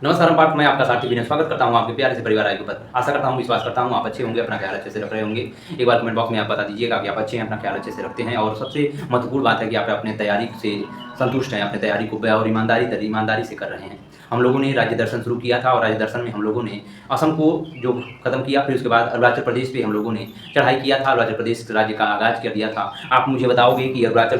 नमस्कार पार्थ, मैं आपका साथी विनय स्वागत करता हूं आपके प्यारे से परिवार आयु पर। आशा करता हूं, विश्वास करता हूं आप अच्छे होंगे, अपना ख्याल अच्छे से रख रहे होंगे। एक बार कमेंट बॉक्स में आप बता दीजिएगा कि आप अच्छे हैं, अपना ख्याल अच्छे से रखते हैं। और सबसे महत्वपूर्ण बात है कि आप अपने तैयारी से संतुष्ट हैं, अपनी तैयारी को और ईमानदारी से कर रहे हैं। हम लोगों ने राज्य दर्शन शुरू किया था और राज्य दर्शन में हम लोगों ने असम को जो खत्म किया, फिर उसके बाद अरुणाचल प्रदेश पे हम लोगों ने चढ़ाई किया था, अरुणाचल प्रदेश राज्य का आगाज कर दिया था। आप मुझे बताओगे कि अरुणाचल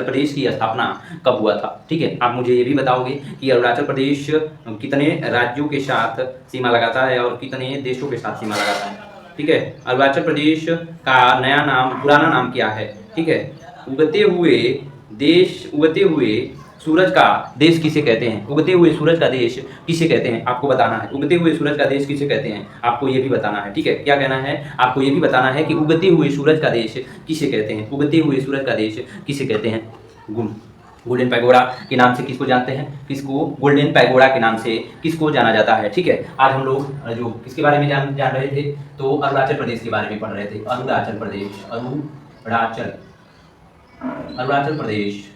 प्रदेश की स्थापना कब हुआ था? ठीक है, आप मुझे ये भी बताओगे कि अरुणाचल प्रदेश कितने राज्यों के साथ सीमा लगाता है और कितने देशों के साथ सीमा लगाता है? ठीक है, अरुणाचल प्रदेश का पुराना नाम क्या है? ठीक है, उगते हुए सूरज का देश किसे कहते हैं? उगते हुए सूरज का देश किसे कहते हैं? आपको बताना है। उगते हुए सूरज का देश किसे कहते हैं? आपको ये भी बताना है। ठीक है, क्या कहना है? आपको ये भी बताना है कि उगते हुए सूरज का देश किसे कहते हैं? उगते हुए सूरज का देश किसे कहते हैं? गोल्डन पैगोडा के नाम से किसको जानते हैं? गोल्डन पैगोडा के नाम से किसको जाना जाता है? ठीक है, आज हम लोग जो किसके बारे में जान रहे थे, तो अरुणाचल प्रदेश के बारे में पढ़ रहे थे। अरुणाचल प्रदेश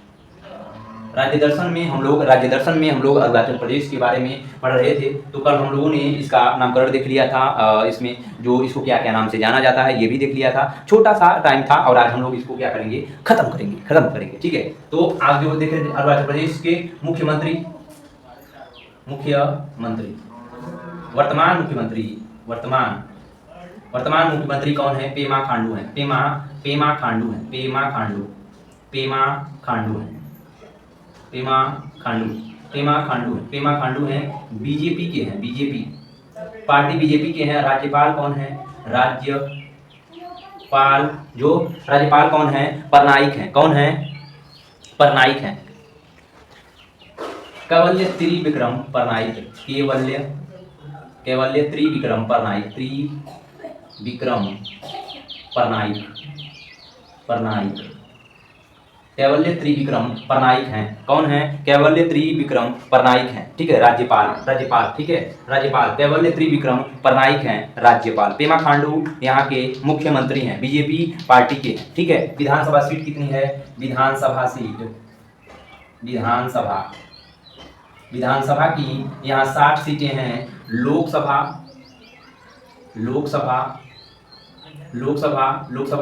राज्य दर्शन में हम लोग अरुणाचल प्रदेश के बारे में पढ़ रहे थे। तो कल हम लोगों ने इसका नामकरण देख लिया था, इसमें जो इसको क्या क्या नाम से जाना जाता है ये भी देख लिया था। छोटा सा टाइम था और आज हम लोग इसको क्या करेंगे, खत्म करेंगे। ठीक है, तो आज जो देख रहे थे अरुणाचल प्रदेश के मुख्यमंत्री वर्तमान मुख्यमंत्री कौन है? पेमा खांडू है। पेमा खांडू हैं, बीजेपी के हैं, बीजेपी के हैं। राज्यपाल कौन है? राज्यपाल कौन है? परनाइक हैं। कौन है? परनाइक हैं। केवल्य त्रिविक्रम परनाइक। केवल्य त्रिविक्रम परनाइक हैं। कौन है? केवल्य त्रिविक्रम परनाइक हैं। ठीक है, राज्यपाल। ठीक है, राज्यपाल केवल्य त्रिविक्रम परनाइक हैं, राज्यपाल। पेमा खांडू यहाँ के मुख्यमंत्री हैं, बीजेपी पार्टी के। ठीक है, विधानसभा सीट कितनी है? विधानसभा की यहाँ 60 सीटें हैं। लोकसभा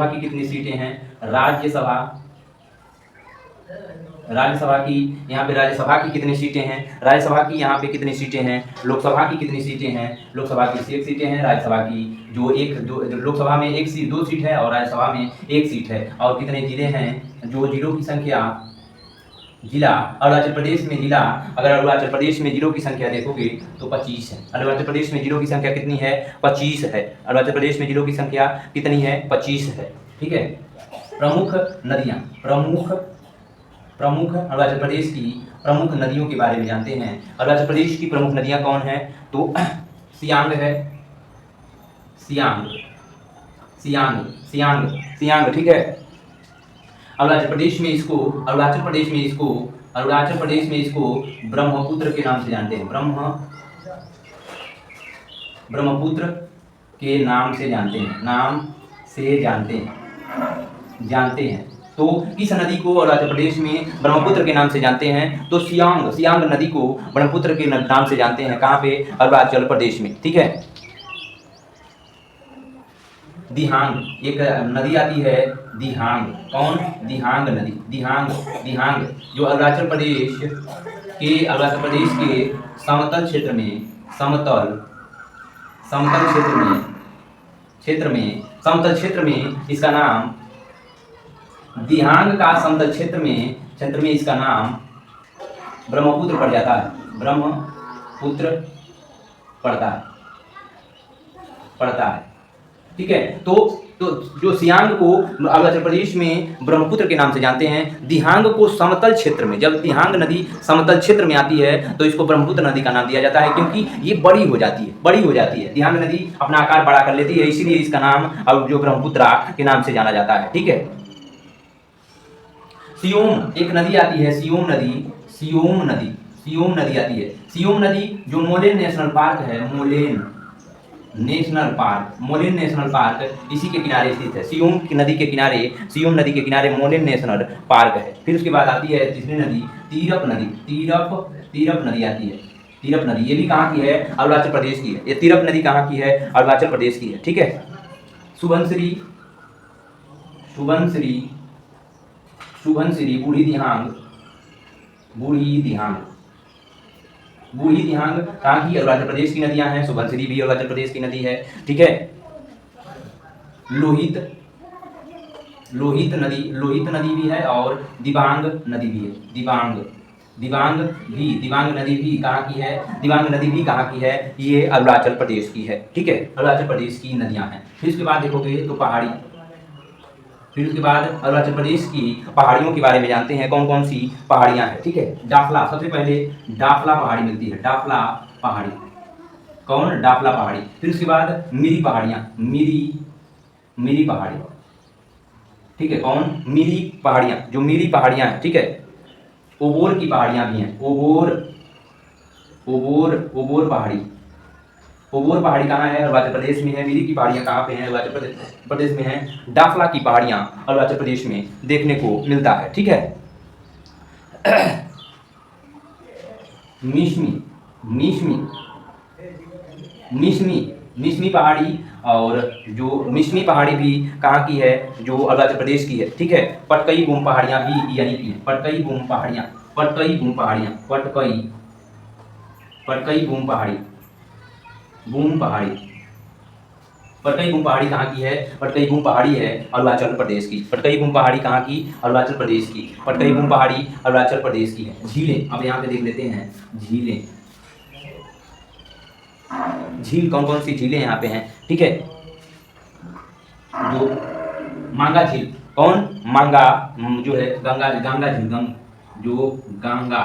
की कितनी सीटें हैं? राज्यसभा की यहाँ पे राज्यसभा की कितनी सीटें हैं? राज्यसभा की यहाँ पे कितनी सीटें हैं? लोकसभा की कितनी सीटें हैं? लोकसभा की 1 सीटें हैं। राज्यसभा की जो लोकसभा में 2 सीट है और राज्यसभा में 1 सीट है। और कितने जिले हैं? जो जिलों की संख्या, अरुणाचल प्रदेश में जिलों की संख्या देखोगे तो 25 है। अरुणाचल प्रदेश में जिलों की संख्या कितनी है? 25 है। अरुणाचल प्रदेश में जिलों की संख्या कितनी है? 25 है। ठीक है, प्रमुख अरुणाचल प्रदेश की प्रमुख नदियों के बारे में जानते हैं। अरुणाचल प्रदेश की प्रमुख नदियां कौन है? तो सियांग है। सियांग। ठीक है, अरुणाचल प्रदेश में इसको ब्रह्मपुत्र के नाम से जानते हैं। ब्रह्मपुत्र के नाम से जानते हैं। तो किस नदी को अरुणाचल प्रदेश में ब्रह्मपुत्र के नाम से जानते हैं? तो सियांग नदी को ब्रह्मपुत्र के नाम से जानते हैं। कहाँ पे? अरुणाचल प्रदेश में। ठीक है, दिहांग एक नदी आती है, दिहांग। कौन? दिहांग नदी। दिहांग जो अरुणाचल प्रदेश के समतल क्षेत्र में इसका नाम दिहांग का समतल क्षेत्र में इसका नाम ब्रह्मपुत्र पड़ जाता है। ब्रह्मपुत्र पड़ता है। ठीक है, तो जो सियांग को अरुणाचल प्रदेश में ब्रह्मपुत्र के नाम से जानते हैं, दिहांग को समतल क्षेत्र में, जब दिहांग नदी समतल क्षेत्र में आती है तो इसको ब्रह्मपुत्र नदी का नाम दिया जाता है, क्योंकि ये बड़ी हो जाती है। दिहांग नदी अपना आकार बड़ा कर लेती है, इसीलिए इसका नाम अब जो ब्रह्मपुत्र के नाम से जाना जाता है। ठीक है, सियोम एक नदी आती है, सियोम नदी आती है। सियोम नदी जो मोलेन नेशनल पार्क है, नेशनल पार्क, मोलिन नेशनल पार्क इसी के किनारे स्थित है। सियोम की नदी के किनारे, सियोम नदी के किनारे मोलिन नेशनल पार्क है। फिर उसके बाद आती है तीसरी नदी, तीरप नदी। तीरप नदी आती है। तीरप नदी ये भी कहाँ की है? अरुणाचल प्रदेश की है। ये तीरप नदी कहाँ की है? अरुणाचल प्रदेश की है। ठीक है। सुबनसिरी, सुबनसिरी, सुबनसिरी, बूढ़ी दिहांग, बूढ़ी दिहांग, बूढ़ी दिहांग कहाँ की? अरुणाचल प्रदेश की नदियां हैं। सुबनसिरी भी अरुणाचल प्रदेश की नदी है। ठीक है। लोहित, लोहित नदी, लोहित नदी भी है और दिबांग नदी भी है। दिबांग, दिबांग भी, दिबांग नदी भी कहाँ की है? दिबांग नदी भी कहाँ की है? ये अरुणाचल प्रदेश की है। ठीक है। अरुणाचल प्रदेश की नदियां हैं। फिर उसके बाद देखोगे तो पहाड़ी, फिर उसके बाद अरुणाचल प्रदेश की पहाड़ियों के बारे में जानते हैं, कौन कौन सी पहाड़ियां हैं। ठीक है। डाफला, सबसे पहले डाफला पहाड़ी मिलती है। डाफला पहाड़ी, कौन? डाफला पहाड़ी। फिर उसके बाद मिरी पहाड़ियां, मिरी, मिरी पहाड़ी। ठीक है। कौन? मिरी पहाड़ियां, जो मिरी पहाड़ियां हैं। ठीक है। ओबोर की पहाड़ियां भी हैं। ओबोर, ओबोर, ओबोर पहाड़ी। ओबोर पहाड़ी कहाँ है? अरुणाचल प्रदेश में है। मिरी की पहाड़ियाँ कहाँ पे हैं? अरुणाचल प्रदेश में है। डाफला की पहाड़ियाँ अरुणाचल प्रदेश में देखने को मिलता है। ठीक है। मिशमी, मिशमी, मिशमी, मिशमी पहाड़ी, और जो मिशमी पहाड़ी भी कहाँ की है? जो अरुणाचल प्रदेश की है। ठीक है। पटकई बूम पहाड़ियाँ भी यानी कि पटकई बूम पहाड़ियाँ, पटकई बूम पहाड़ियाँ, पटकई, पटकई बूम पहाड़ी, बूम पहाड़ी। पटकई बूम पहाड़ी कहाँ की है? पटकई बूम पहाड़ी है अरुणाचल प्रदेश की। पटकई बूम पहाड़ी कहाँ की? अरुणाचल प्रदेश की। पटकई बूम पहाड़ी अरुणाचल प्रदेश की है। झीलें, अब यहाँ पे देख लेते हैं झीलें। झील, कौन कौन सी झीलें यहाँ पे हैं? ठीक है। जो मांगा झील, कौन? मांगा, जो है गंगा, गंगा झील, जो गंगा,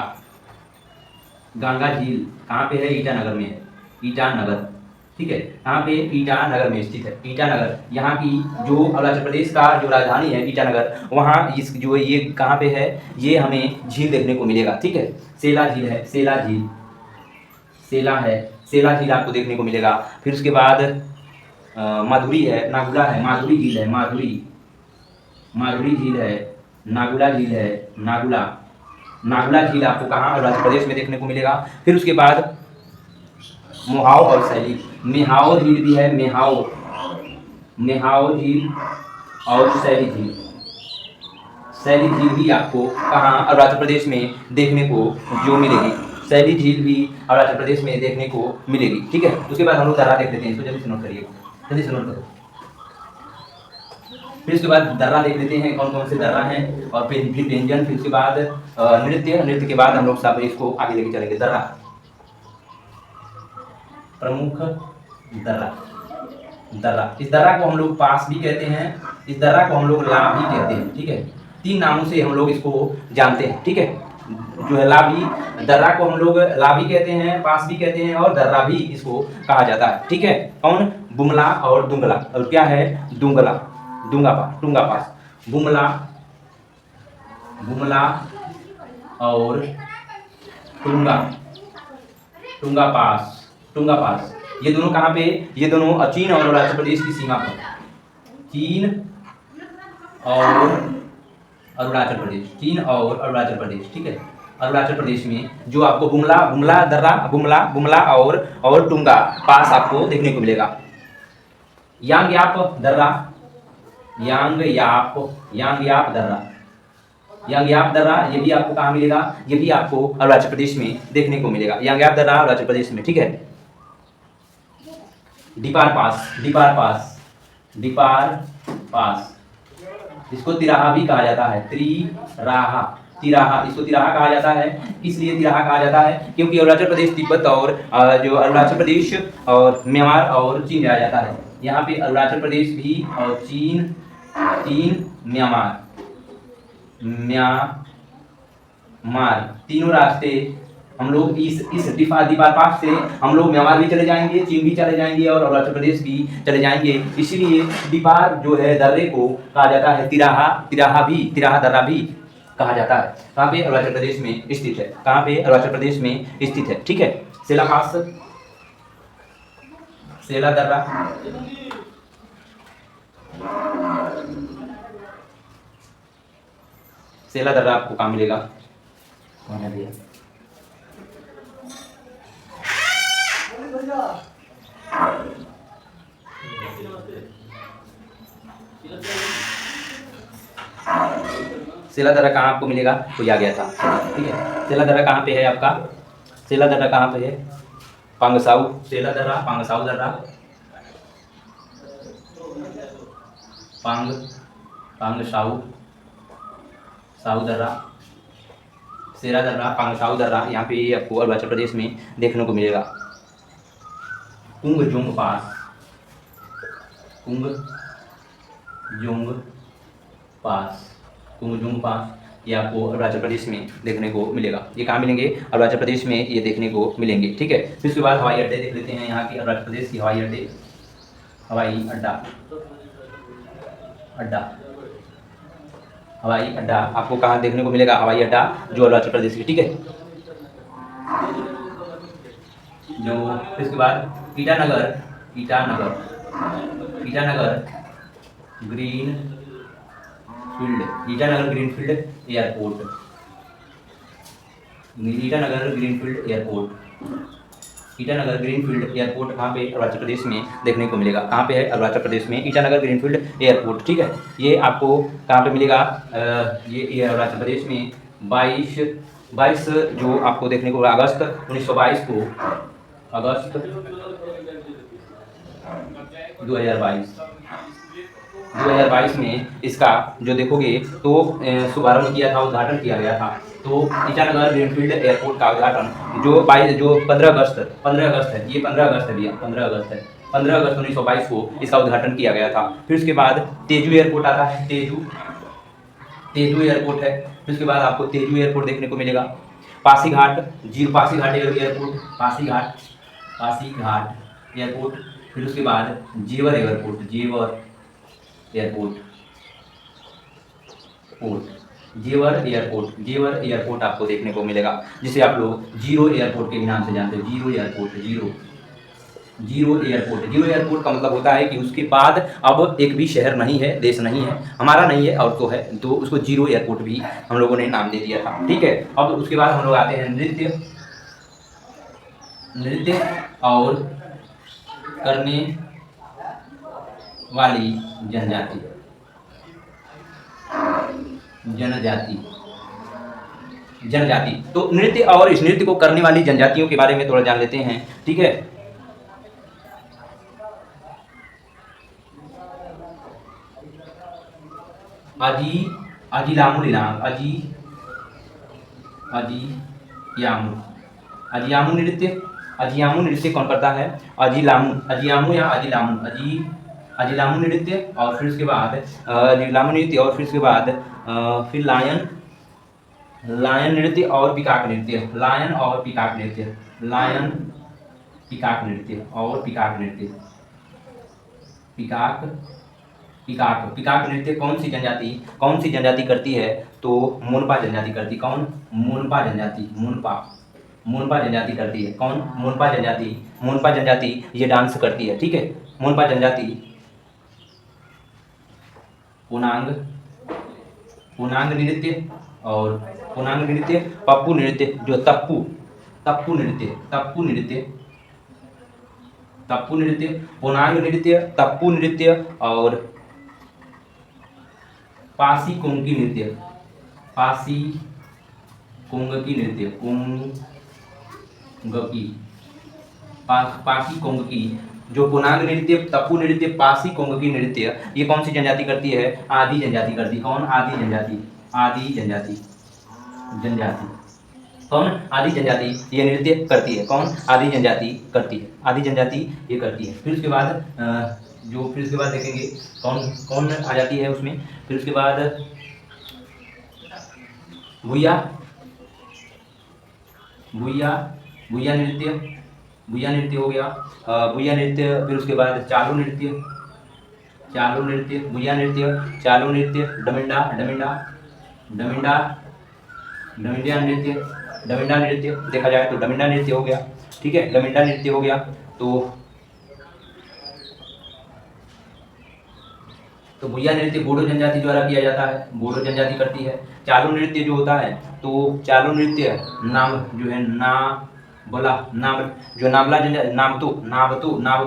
गंगा झील कहाँ पे है? ईटानगर में है। ईटानगर। ठीक है। कहाँ पे? ईटानगर में स्थित है। ईटानगर यहाँ की जो अरुणाचल प्रदेश का जो राजधानी है ईटानगर, वहाँ इस जो ये कहाँ पे है? ये हमें झील देखने को मिलेगा। ठीक है। सेला झील है, सेला झील, सेला है, सेला झील आपको देखने को मिलेगा। फिर उसके बाद माधुरी है, नागुला है, माधुरी झील है, माधुरी, माधुरी झील है, नागुला झील है, नागुला, नागुला झील आपको कहाँ? अरुणाचल प्रदेश में देखने को मिलेगा। फिर उसके बाद मोहाव और सैली, मेहाओ झील भी है, मेहाओ, मेहाओ झील और सैली झील, सैली झील भी आपको कहाँ? अरुणाचल प्रदेश में देखने को जो मिलेगी। सैली झील भी अरुणाचल प्रदेश में देखने को मिलेगी। ठीक है। उसके बाद हम लोग दर्रा देख लेते हैं, इसको जल्दी से नोट करिएगा, जल्दी से नोट करो। फिर उसके बाद दर्रा देख लेते हैं, कौन कौन से दर्रा हैं, और फिर व्यंजन। फिर उसके बाद नृत्य, नृत्य के बाद हम लोग सब इसको आगे लेके चलेंगे। दर्रा, प्रमुख दर्रा, दर्रा, इस दर्रा को हम लोग पास भी कहते हैं, इस दर्रा को हम लोग ला भी कहते हैं। ठीक है। 3 नामों से हम लोग इसको जानते हैं। ठीक है। जो है ला भी, दर्रा को हम लोग ला भी कहते हैं, पास भी कहते हैं, और दर्रा भी इसको कहा जाता है। ठीक है। कौन? बुमला और दुंगला, और क्या है? दुंगला, दुंगा पास, टूंगा पास, बुमला, बुमला और टूंगा, टूंगा पास, टूंगा पास। ये दोनों कहाँ पे? ये दोनों चीन और अरुणाचल प्रदेश की सीमा पर, चीन और अरुणाचल प्रदेश, चीन और अरुणाचल प्रदेश। ठीक है। अरुणाचल प्रदेश में जो आपको बुमला, बुमला दर्रा, बुमला, बुमला और टूंगा पास आपको देखने को मिलेगा। यांगयाप दर्रा, यांगयाप, यांगयाप दर्रा, यांगयाप दर्रा, ये भी आपको कहाँ मिलेगा? ये भी आपको अरुणाचल प्रदेश में देखने को मिलेगा। यांगयाप दर्रा अरुणाचल प्रदेश में। ठीक है। डिपार पास, डिपार पास, डिपार पास, इसको तिराहा भी कहा जाता है। त्रिराहा, तिराहा, इसको तिराहा कहा जाता है। इसलिए तिराहा कहा जाता है क्योंकि अरुणाचल प्रदेश, तिब्बत और जो अरुणाचल प्रदेश और म्यांमार और चीन आ जाता है। यहाँ पे अरुणाचल प्रदेश भी और चीन, चीन, म्यांमार, म्यांमार, तीनों रास्ते हम लोग इस दीपार पास से हम लोग म्यांमार भी चले जाएंगे, चीन भी चले जाएंगे और अरुणाचल प्रदेश भी चले जाएंगे। इसीलिए दीपार जो है दर्रे को कहा जाता है तिराहा, तिराहा भी, तिराहा दर्रा भी कहा जाता है। कहाँ पे? अरुणाचल प्रदेश में स्थित है। कहाँ पे? अरुणाचल प्रदेश में स्थित है। ठीक है। सेला पास, सेला दर्रा, सेला दर्रा आपको कहाँ मिलेगा? कौन है भैया? सेला दर्रा कहाँ आपको मिलेगा? कोई आ गया था, ठीक है। सेला दर्रा कहाँ पे है आपका? सेला दर्रा कहाँ पे है? पांगसाऊ, सेला दर्रा, पांगसाऊ दर्रा, पांगसाऊ, साऊ दर्रा, सेला दर्रा, पांगसाऊ दर्रा, यहाँ पे आपको अरुणाचल प्रदेश में देखने को मिलेगा। कुंगजुंग पास, कुंगजुंग पास, कुंगजुंग पास, ये आपको अरुणाचल प्रदेश में देखने को मिलेगा। ये कहाँ मिलेंगे? अरुणाचल प्रदेश में ये देखने को मिलेंगे, ठीक है। फिर उसके बाद हवाई अड्डे देख लेते हैं यहाँ की, अरुणाचल प्रदेश की हवाई अड्डे, हवाई अड्डा, हवाई अड्डा आपको कहाँ देखने को मिलेगा? हवाई अड्डा जो अरुणाचल प्रदेश की, ठीक है। जो फिर उसके बाद Itanagar, green field, Itanagar greenfield airport, Itanagar greenfield airport, Itanagar greenfield airport कहाँ पे? अरुणाचल प्रदेश में देखने को मिलेगा। कहाँ पे है? अरुणाचल प्रदेश में ईटानगर ग्रीनफील्ड एयरपोर्ट, ठीक है। ये आपको कहाँ पे मिलेगा? ये अरुणाचल प्रदेश में 22 जो आपको देखने को अगस्त 1922 को, अगस्त 2022 में इसका जो देखोगे तो शुभारंभ किया था, उद्घाटन किया गया था। तो ईटानगर ग्रीनफील्ड एयरपोर्ट का उद्घाटन जो 15 अगस्त है, ये 15 अगस्त है भैया, 15 अगस्त है, 15 अगस्त 1922 को इसका उद्घाटन किया गया था। फिर उसके बाद तेजू एयरपोर्ट आता है, तेजू एयरपोर्ट है। फिर उसके बाद आपको तेजू एयरपोर्ट देखने को मिलेगा। Pasighat airport, Pasighat airport. फिर उसके बाद जेवर एयरपोर्ट, जेवर एयरपोर्ट आपको देखने को मिलेगा, जिसे आप लोग जीरो एयरपोर्ट के नाम से जानते हो। जीरो एयरपोर्ट का मतलब होता है कि उसके बाद अब एक भी शहर नहीं है, देश नहीं है, हमारा नहीं है और तो है, तो उसको जीरो एयरपोर्ट भी हम लोगों ने नाम दे दिया था, ठीक है। अब उसके बाद हम लोग आते हैं नृत्य और करने वाली जनजाति। तो नृत्य और इस नृत्य को करने वाली जनजातियों के बारे में थोड़ा जान लेते हैं, ठीक है। अजियामू नृत्य कौन करता है? अजियामू नृत्य, और फिर उसके बाद अजिलामू नृत्य, और फिर उसके बाद फिर लायन नृत्य और पिकाक नृत्य, पिकाक नृत्य कौन सी जनजाति करती है? तो मोनपा जनजाति करती। कौन? मोनपा जनजाति करती है। कौन? मोनपा जनजाति ये डांस करती है, ठीक है। मोनपा जनजाति पुनांग नृत्य, और पुनांग नृत्य, पप्पू नृत्य, जो तप्पू नृत्य, पुनांग नृत्य, तप्पू नृत्य और पासी कोंगी नृत्य, पासी कोंगकी, जो पुनांग नृत्य, तप्पू नृत्य, पासी कोंगकी नृत्य, ये कौन सी जनजाति करती है? आदि जनजाति करती। कौन? आदि जनजाति। कौन? आदि जनजाति ये नृत्य करती है। कौन? आदि जनजाति करती है, ये करती है। फिर उसके बाद देखेंगे कौन आ जाती है उसमें। फिर उसके बाद भूया नृत्य हो गया, भूया नृत्य। फिर उसके बाद चालू नृत्य, भूया नृत्य, चालू नृत्य, डमिंडा नृत्य देखा जाए तो डमिंडा नृत्य हो गया, ठीक है। डमिंडा नृत्य हो गया। तो तो भुइया नृत्य बोडो जनजाति द्वारा किया जाता है, बोडो जनजाति करती है। चालू नृत्य जो होता है, तो चालू नृत्य नाम जो है ना बोला नाम जो नामला नाबतू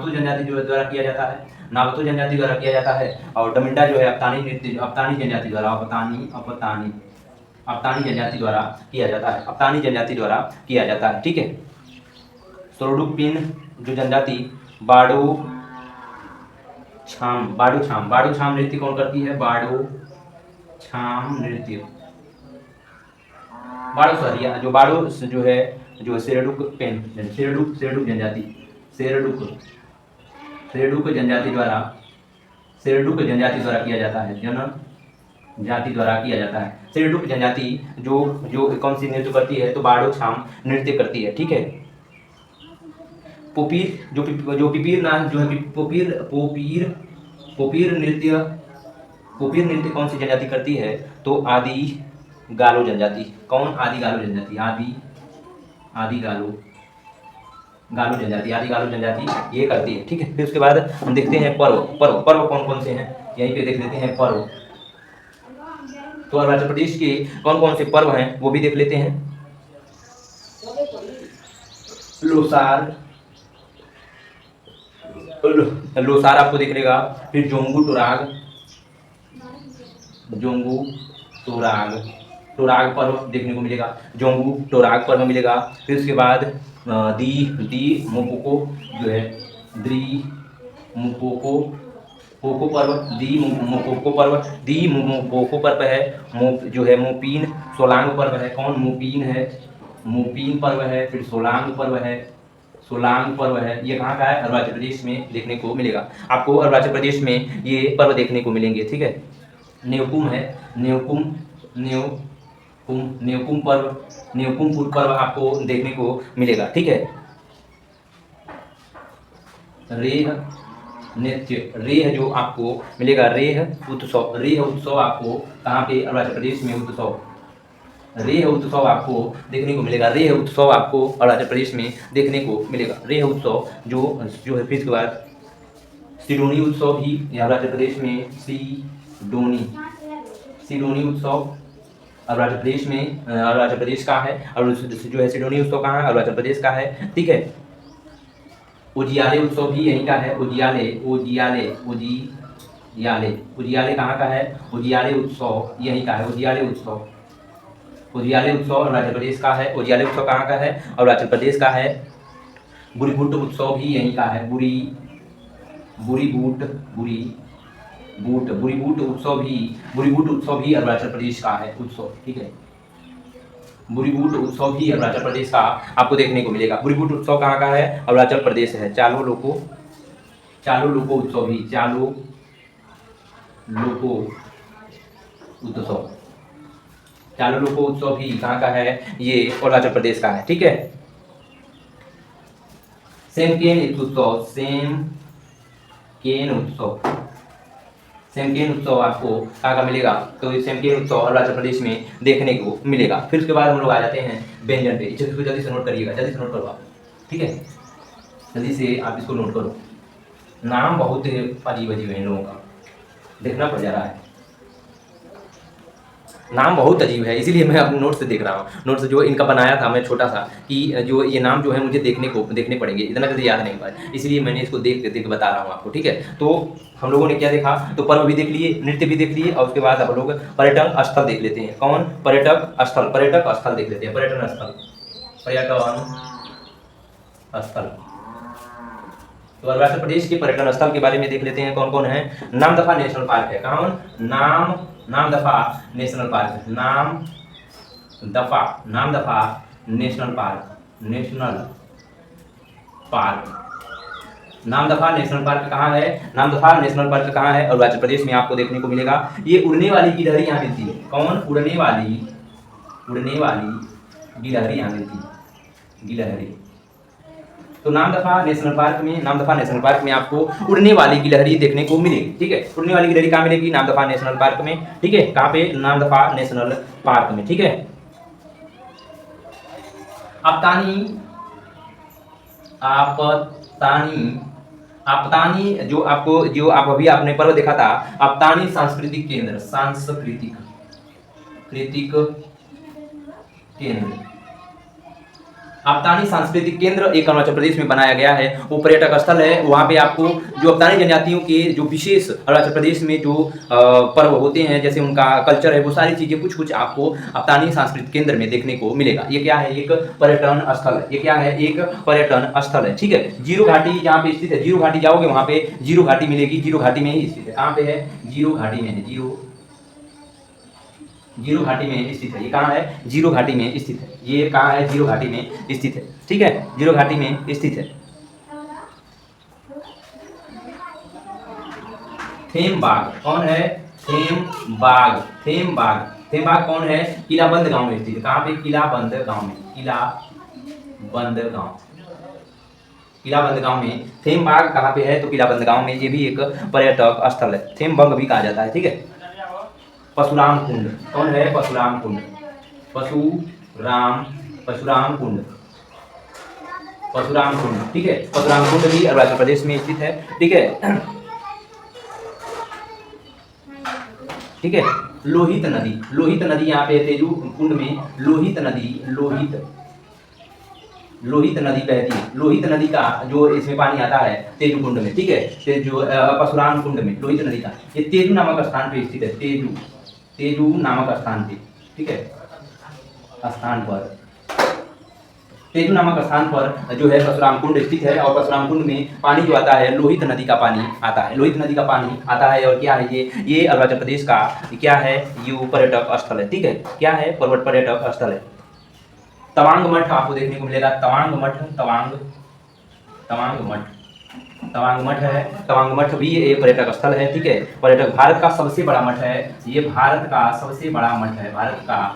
जनजाति जो द्वारा किया जाता है, नाबतू जनजाति द्वारा किया जाता है। और डमिंडा जो है अफ्तानी नृत्य अफ्तानी जनजाति द्वारा अफ्तानी जनजाति द्वारा किया जाता है, अफ्तानी जनजाति द्वारा किया जाता है। ठीक है। सोरडुकपिन जो जनजाति बाडो छाम नृत्य कौन करती है? बाडो छाम नृत्य बाडो सरिया जो बाडो जो है जो सेरडुक जनजाति सेरडुक जनजाति द्वारा किया जाता है, जनजाति द्वारा किया जाता है। सेरडुक जनजाति जो कौन सी नृत्य करती है? तो बाडो छाम नृत्य करती है। ठीक है। पोपीर जो पिपीर नाच जो है पोपीर नृत्य कौन सी जनजाति करती है? तो आदि गालो जनजाति। कौन? आदि गालो जनजाति आदि गालो जनजाति ये करती है। ठीक है। फिर उसके बाद हम देखते हैं पर्व कौन कौन से हैं, यहीं पे देख लेते हैं पर्व। तो अरुणाचल प्रदेश के कौन कौन से पर्व हैं वो भी देख लेते हैं। लोसार आपको दिख लेगा। फिर जोंगू टोराग पर्व देखने को मिलेगा, जोंगू टोराग पर्व मिलेगा। फिर उसके बाद दी मोपोको जो है पोको पर्व दी मोपोको पर्व है। जो है मोपीन सोलांग पर्व है। कौन? मोपीन पर्व है। फिर सोलांग पर्व है। ये कहाँ का है? अरुणाचल प्रदेश में देखने को मिलेगा। आपको अरुणाचल प्रदेश में ये पर्व देखने को मिलेंगे। ठीक है। न्योकुम पर्व आपको देखने को मिलेगा। ठीक है। रेह जो आपको मिलेगा, रेह उत्सव आपको कहाँ पे? अरुणाचल प्रदेश में रेह उत्सव आपको देखने को मिलेगा। रेह उत्सव आपको अरुणाचल प्रदेश में देखने को मिलेगा। रेह उत्सव जो है। फिर इसके बाद सिडोनी उत्सव भी अरुणाचल प्रदेश में सिडोनी उत्सव अरुणाचल प्रदेश का है। और जो है सिडोनी उत्सव कहाँ है? अरुणाचल प्रदेश का है। ठीक है। उजियाले उत्सव भी यहीं का है। उजियाले कहाँ का है? उजियाले उत्सव यहीं का है। उजियाले उत्सव अरुणाचल प्रदेश का है। उजियाले उत्सव कहाँ का है? अरुणाचल प्रदेश का है। बुरीबूट उत्सव भी यहीं का है। बुरीबूट उत्सव भी अरुणाचल प्रदेश का है उत्सव। ठीक है। बुरीबूट उत्सव भी अरुणाचल प्रदेश का आपको देखने को मिलेगा। बुरीबूट उत्सव कहाँ का है? अरुणाचल प्रदेश है। चालो लोको उत्सव भी कहाँ का है? ये अरुणाचल प्रदेश का है। ठीक है। सेमकेन उत्सव आपको कहाँ का मिलेगा? तो सेमकेन उत्सव अरुणाचल प्रदेश में देखने को मिलेगा। फिर उसके बाद हम लोग आ जाते हैं व्यंजन पे। इसको जल्दी से नोट करिएगा, जल्दी से नोट करो आप। ठीक है। जल्दी से आप इसको नोट करो। नाम बहुत अजीब है इन लोगों का, देखना पड़ जा रहा है। नाम बहुत अजीब है, इसीलिए मैं अपने नोट से देख रहा हूँ। नोट से जो इनका बनाया था मैं छोटा सा कि जो ये नाम जो है मुझे देखने पड़ेंगे, इतना जल्दी याद नहीं पाए, इसलिए मैंने इसको देख बता रहा हूँ आपको। ठीक है। तो हम लोगों ने क्या देखा? तो पर्व भी देख लिए, नृत्य भी देख लिए, और उसके बाद हम लोग पर्यटन स्थल देख लेते हैं। कौन? पर्यटक स्थल देख लेते हैं। पर्यटन स्थल तो अरुणाचल प्रदेश के पर्यटन स्थल के बारे में देख लेते हैं कौन कौन है। नामदफा नेशनल पार्क है। कौन? Namdapha national park. Namdapha national park कहाँ है? नामदफा नेशनल पार्क कहाँ है? अरुणाचल प्रदेश में आपको देखने को मिलेगा। ये उड़ने वाली गिलहरी यहाँ मिलती है। कौन? उड़ने वाली गिलहरी यहाँ मिलती है। गिलहरी। तो नामदफा नेशनल पार्क में आपको उड़ने वाली गिलहरी देखने को मिलेगी। ठीक है। उड़ने वाली गिलहरी कहाँ मिलेगी? नामदफा नेशनल पार्क में। ठीक है। कहाँ पे? नामदफा नेशनल पार्क में। ठीक है। आपतानी जो आप अभी आपने पर्व देखा था, आपतानी सांस्कृतिक केंद्र, सांस्कृतिक कृतिक केंद्र, आपतानी सांस्कृतिक केंद्र एक अरुणाचल प्रदेश में बनाया गया है। वो पर्यटक स्थल है। वहाँ पे आपको जो आपतानी जनजातियों के जो विशेष अरुणाचल प्रदेश में जो पर्व होते हैं, जैसे उनका कल्चर है, वो सारी चीज़ें कुछ कुछ आपको आपतानी सांस्कृतिक केंद्र में देखने को मिलेगा। ये क्या है? एक पर्यटन स्थल है। ये क्या है? एक पर्यटन स्थल है। ठीक है। जीरो घाटी जहाँ पे स्थित है, जीरो घाटी जाओगे वहाँ पे जीरो घाटी मिलेगी। जीरो घाटी में ही स्थित है। कहाँ पे है? जीरो घाटी में है। जीरो घाटी में स्थित है। ये कहाँ है? जीरो घाटी में स्थित है। ये कहाँ है? जीरो घाटी में स्थित है। ठीक है, जीरो घाटी में स्थित है। थेम बाग कौन है? थेम बाग, थेम बाग, थेम बाग कौन है? किलाबंद गांव में स्थित है। कहाँ पे? किलाबंद गांव में, किलाबंद गांव, किलाबंद गांव में थेम बाग कहाँ पे है? तो किलाबंद गांव में। ये भी एक पर्यटक स्थल है। थेम बंग भी कहा जाता है। ठीक है। परशुराम कुंड कौन है? परशुराम कुंड, परशुराम कुंड, परशुराम कुंड। ठीक है। परशुराम कुंड भी अरुणाचल प्रदेश में स्थित है। ठीक है। ठीक है। लोहित नदी, लोहित नदी यहाँ पे तेजू कुंड में लोहित नदी, लोहित नदी बहती है। लोहित नदी का जो इसमें पानी आता है तेजू कुंड में। ठीक है। जो परशुराम कुंड में लोहित नदी का, ये तेजू नामक स्थान पे स्थित है। तेजू नामक स्थान पे। ठीक है। स्थान पर, तेजू नामक स्थान पर जो है परशुराम कुंड स्थित है। और परशुराम कुंड में पानी जो आता है लोहित नदी का पानी आता है। लोहित नदी का पानी आता है। और क्या है? ये अरुणाचल प्रदेश का क्या है? ये पर्यटक स्थल है। ठीक है। क्या है? पर्यटक स्थल है। तवांग मठ आपको देखने को मिलेगा। तवांग मठ, तवांग मठ, तवांग मठ है। तवांग मठ भी एक पर्यटक स्थल है। ठीक है। पर्यटक, भारत का सबसे बड़ा मठ है। ये भारत का सबसे बड़ा मठ है। भारत का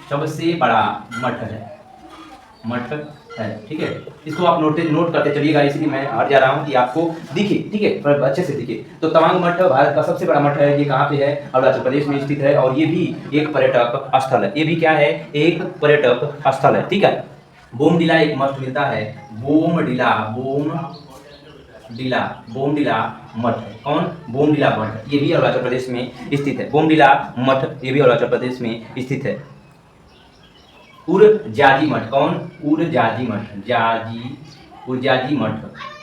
सबसे बड़ा मठ है, मठ है। ठीक है। इसको आप नोट करते चलिएगा, इसलिए मैं हट जा रहा हूँ कि आपको दिखे। ठीक है, पर अच्छे से दिखे। तो तवांग मठ भारत का सबसे बड़ा मठ है। ये कहाँ पे है? अरुणाचल प्रदेश में स्थित है। और ये भी एक पर्यटक स्थल है। ये भी क्या है? एक पर्यटक स्थल है। ठीक है। बोमडिला एक मठ मिलता है। बोमडिला, बोमडिला मठ। कौन? बोमडिला मठ। ये भी अरुणाचल प्रदेश में स्थित है। बोमडिला मठ ये भी अरुणाचल प्रदेश में स्थित है। उरजाजी मठ। कौन? उरजाजी मठ, उरजाजी मठ।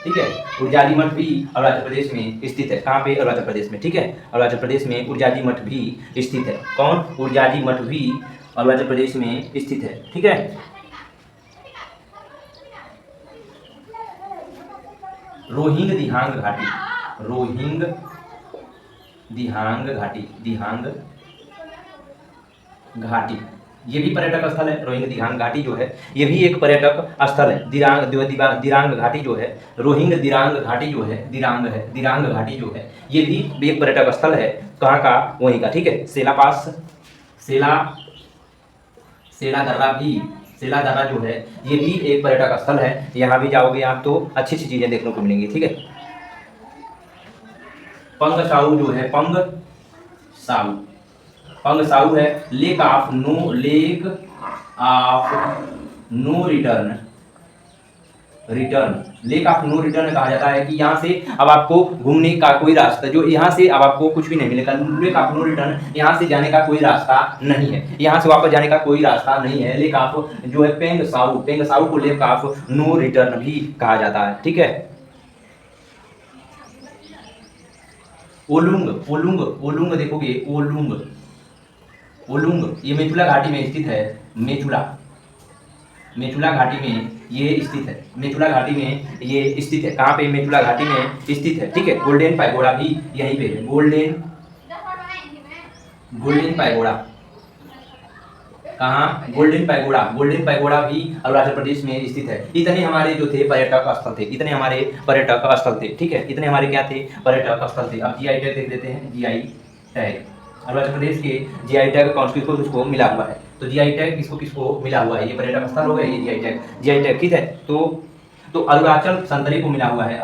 ठीक है। उरजाजी मठ भी अरुणाचल प्रदेश में स्थित है। कहाँ पे? अरुणाचल प्रदेश में। ठीक है। अरुणाचल प्रदेश में उरजाजी मठ भी स्थित है। कौन? उरजाजी मठ भी अरुणाचल प्रदेश में स्थित है। ठीक है। रोहिंग दिहांग घाटी, रोहिंग दिहांग घाटी, दिहांग घाटी, ये भी पर्यटक स्थल है। रोहिंग दिरांग घाटी जो है ये भी एक पर्यटक स्थल है। दिरांग घाटी जो है, रोहिंग दिरांग घाटी जो है, दिरांग घाटी जो है, ये भी एक पर्यटक स्थल है। कहाँ का? वहीं का। ठीक है। सेला पास, सेला दर्रा जो है ये भी एक पर्यटक स्थल है। यहाँ भी जाओगे आप तो अच्छी अच्छी चीजें देखने को मिलेंगी। ठीक है। पंग साऊ जो है, पंग साऊ है। Lake of no return, lake of no return कहा जाता है कि यहाँ से अब आपको घूमने का कोई रास्ता, जो यहाँ से अब आपको कुछ भी नहीं मिलेगा। लेक ऑफ नो रिटर्न, यहाँ से जाने का कोई रास्ता नहीं है। यहाँ से वापस जाने का कोई रास्ता नहीं है। लेक ऑफ जो है पेंग साऊ को लेक ऑफ नो रिटर्न भी कहा जाता है। ठीक है। ओलुंग देखोगे, ओलुंग ये मेचुला घाटी में स्थित है। मेचुला घाटी में ये स्थित है। मेचुला घाटी में ये स्थित है। कहाँ पे? मेचुला घाटी में स्थित है। ठीक है। गोल्डन पैगोडा भी यहीं पे है। गोल्डन पैगोडा कहाँ? गोल्डन पैगोडा भी अरुणाचल प्रदेश में स्थित है। इतने हमारे जो थे पर्यटक स्थल थे, इतने हमारे पर्यटक स्थल थे। ठीक है। इतने हमारे क्या थे? पर्यटक स्थल थे। अब जीआई टैग देख लेते हैं। जीआई टैग अरुणाचल प्रदेश के जीआई टैग कौन किसको मिला हुआ है? तो जीआई टैग किसको मिला हुआ है? ये पर्यटक स्थल हो गया, ये जीआई टैग। ठीक है। तो अरुणाचल संतरे को मिला हुआ है।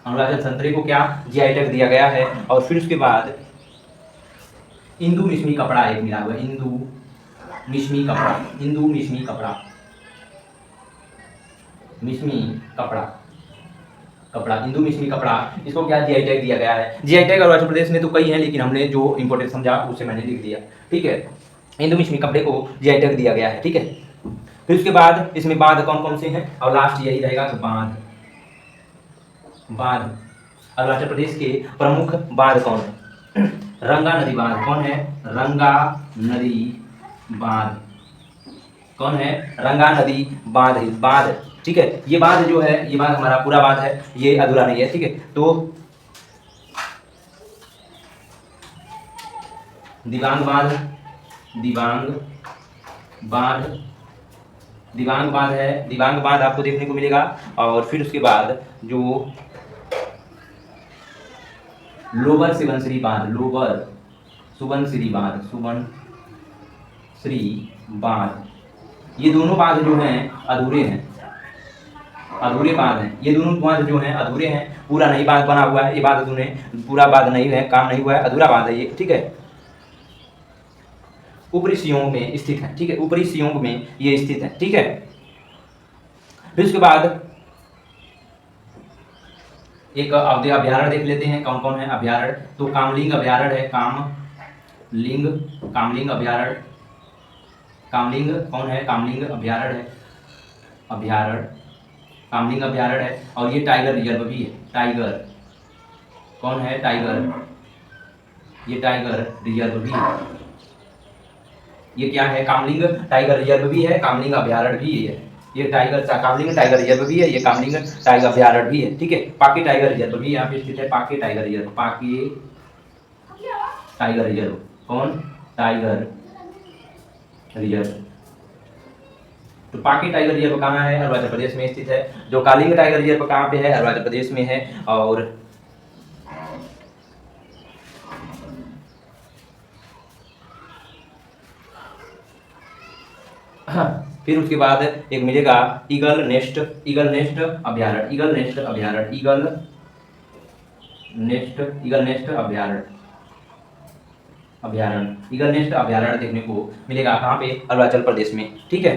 अरुणाचल संतरे को क्या? जीआई टैग दिया गया है। और फिर उसके बाद इंदू मिश्मी कपड़ा एक मिला हुआ है। इंदू मिश्मी कपड़ा मिश्मी कपड़ा, कपड़ा, इंदु मिश्मी कपड़ा, इसको क्या जीआई टैग दिया गया है। जीआई टैग अरुणाचल प्रदेश में तो कई हैं, लेकिन हमने जो इंपॉर्टेंट समझा उसे मैंने लिख दिया, ठीक है। इंदु मिश्मी कपड़े को जीआई टैग दिया गया है, ठीक है। फिर उसके बाद इसमें बांध कौन कौन से हैं, और लास्ट यही रहेगा कि बांध, बांध अरुणाचल प्रदेश के प्रमुख बांध कौन है। रंगा नदी बांध कौन है, रंगा नदी बांध कौन है, रंगा नदी बांध, बांध, ठीक है। ये बांध जो है, ये बांध हमारा पूरा बांध है, ये अधूरा नहीं है, ठीक है। तो दिबांग बांध, दिबांग बांध, दिबांग बांध है, दिबांग बांध आपको देखने को मिलेगा। और फिर उसके बाद जो लोअर सुबनसिरी बांध, लोअर सुबनसिरी बांध, सुबनसिरी बांध, ये दोनों बांध जो हैं अधूरे हैं, अधूरे बांध हैं। ये दोनों बांध जो हैं अधूरे हैं, पूरा नहीं बांध बना हुआ है, ये बांध अधूरे, पूरा बांध नहीं है, काम नहीं हुआ है, अधूरा बांध है ये, ठीक है। ऊपरी सियोंग में स्थित है, ठीक है, ऊपरी सियोंग में ये स्थित है, ठीक है। फिर उसके बाद एक अभ्यारण्य देख लेते हैं, कौन कौन है अभ्यारण्य। तो कामलिंग अभ्यारण्य है, कामलिंग, कामलिंग अभ्यारण्य, कामलिंग कौन है, कामलिंग अभ्यारण्य है, अभ्यारण्य, कामलिंग अभ्यारण्य है। और ये टाइगर रिजर्व भी है, टाइगर कौन है, टाइगर, ये टाइगर रिजर्व भी है। ये क्या है, कामलिंग टाइगर रिजर्व भी है, कामलिंग अभ्यारण्य भी है। ये टाइगर कामलिंग टाइगर रिजर्व भी है, ये कामलिंग टाइगर अभ्यारण्य भी है, ठीक है। पाके टाइगर रिजर्व भी यहाँ पे स्थित है, पाके टाइगर रिजर्व, पाके टाइगर रिजर्व, कौन, टाइगर रिजर्व। तो पाके टाइगर रिजर्व कहाँ है, अरुणाचल प्रदेश में स्थित है। जो कालिंग टाइगर रिजर्व कहाँ पे है, अरुणाचल प्रदेश में है। और फिर उसके बाद एक मिलेगा ईगल नेस्ट, ईगल नेस्ट अभ्यारण्य, ईगल नेस्ट अभ्यारण्य, ईगल नेस्ट, ईगल नेस्ट अभ्यारण्य, अभ्यारण्य, ईगल नेस्ट अभ्यारण्य देखने को मिलेगा कहाँ पे, अरुणाचल प्रदेश में, ठीक है।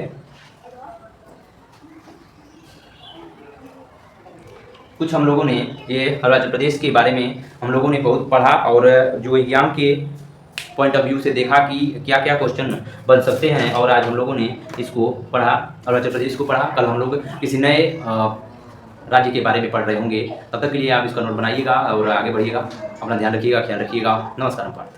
कुछ हम लोगों ने ये अरुणाचल प्रदेश के बारे में हम लोगों ने बहुत पढ़ा, और जो एग्जाम के पॉइंट ऑफ व्यू से देखा कि क्या क्या क्वेश्चन बन सकते हैं, और आज हम लोगों ने इसको पढ़ा, अरुणाचल प्रदेश को पढ़ा। कल हम लोग किसी नए राज्य के बारे में पढ़ रहे होंगे। तब तक के लिए आप इसका नोट बनाइएगा और आगे बढ़िएगा। अपना ध्यान रखिएगा, ख्याल रखिएगा। नमस्कार।